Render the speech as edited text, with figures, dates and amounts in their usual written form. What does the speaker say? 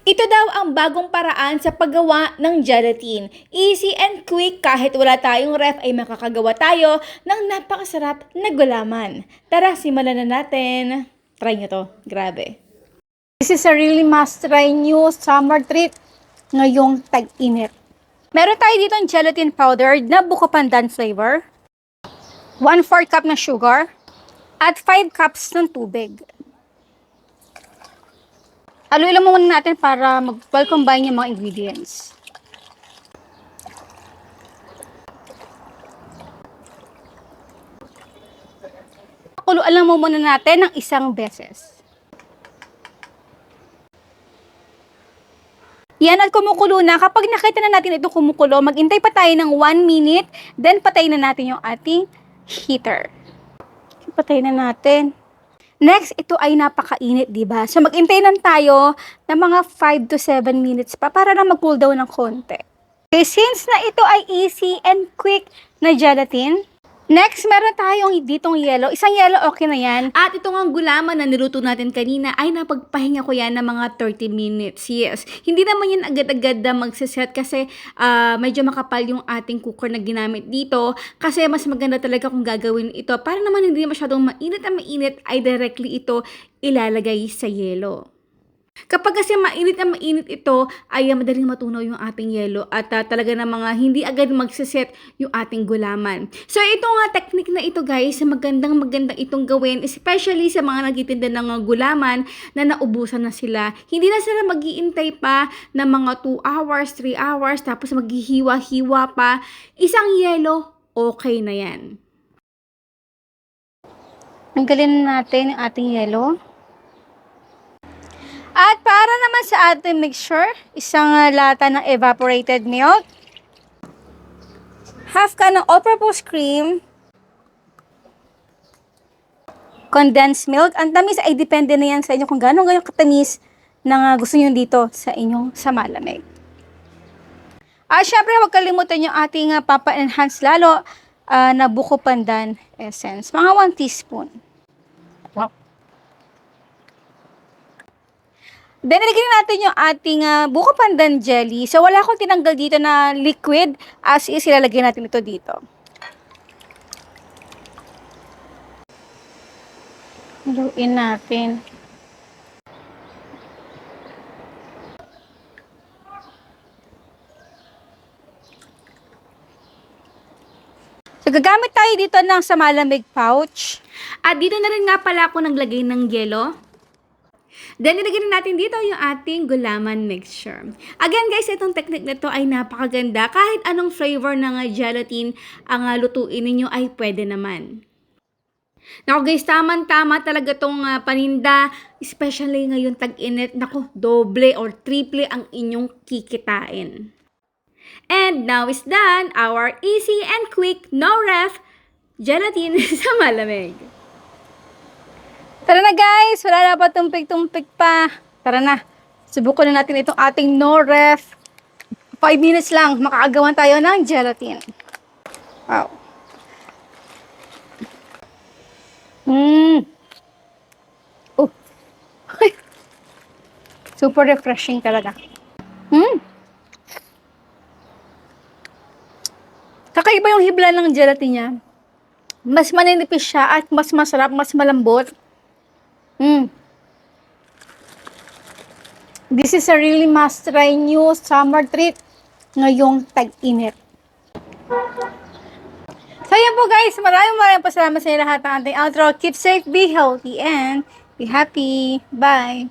Ito daw ang bagong paraan sa paggawa ng gelatin. Easy and quick, kahit wala tayong ref ay makakagawa tayo ng napakasarap na gulaman. Tara, simulan na natin. Try nyo to, grabe. This is a really must-try new summer treat ngayong tag-init. Meron tayo dito ang gelatin powder na buko pandan flavor, 1/4 cup na sugar, at 5 cups ng tubig. Haluin lang muna natin para mag-well combine yung mga ingredients. Kuluan lang muna natin ng isang beses. Yan, at kumukulo na. Kapag nakita na natin ito kumukulo, mag-intay pa tayo ng 1 minute, then patayin na natin yung ating heater. Patayin na natin. Next, ito ay napakainit, diba? So, mag-intay lang tayo ng mga 5 to 7 minutes pa para na mag-cool down ng konti. Okay, since na ito ay easy and quick na gelatin, next, meron tayong ditong yellow. Isang yellow, okay na yan. At itong ang gulaman na niluto natin kanina ay napagpahinga ko yan ng mga 30 minutes. Yes, hindi naman yan agad-agad na magsiset kasi medyo makapal yung ating cooker na ginamit dito. Kasi mas maganda talaga kung gagawin ito. Para naman hindi masyadong mainit na mainit, ay directly ito ilalagay sa yelo. Kapag kasi mainit na mainit ito, ay madaling matunaw yung ating yelo at talaga na mga hindi agad magsiset yung ating gulaman. So ito nga technique na ito guys, magandang itong gawin, especially sa mga nagtitinda ng gulaman na naubusan na sila. Hindi na sila mag-iintay pa ng mga 2 hours, 3 hours, tapos maghihiwa-hiwa pa. Isang yelo, okay na yan. Tanggalin natin yung ating yelo. At para naman sa ating mixture, isang lata ng evaporated milk, half can ng all-purpose cream, condensed milk. Ang tamis ay depende na yan sa inyo kung gano'ng katamis na gusto nyo dito sa inyong malamig. At syempre, huwag kalimutan yung ating papa-enhance lalo na buko pandan essence. Mga 1 teaspoon. Wow. Then, ilagay natin yung ating buko pandan jelly. So, wala akong tinanggal dito na liquid. As is, ilalagay natin ito dito. Haluin natin. So, gagamit tayo dito ng malamig pouch. At dito na rin nga pala ako naglagay ng yelo. Then, ilagay natin dito yung ating gulaman mixture. Again guys, itong technique na to ay napakaganda. Kahit anong flavor ng gelatin ang lutuin ninyo ay pwede naman. Naku guys, tama-tama talaga itong paninda. Especially ngayon tag-init. Naku, doble or triple ang inyong kikitain. And now is done our easy and quick, no ref, gelatin sa malamig. Tara na guys, wala na pa tumpik-tumpik pa. Tara na, subukan na natin itong ating no ref. 5 minutes lang, makakagawan tayo ng gelatin. Wow. Oh. Super refreshing talaga. Kakaiba yung hibla ng gelatin niya. Mas maninipis siya at mas masarap, mas malambot. This is a really must-try new summer treat ngayong tag-init. So yan po guys, maraming salamat sa lahat ng ating outro. Keep safe, be healthy, and be happy. Bye!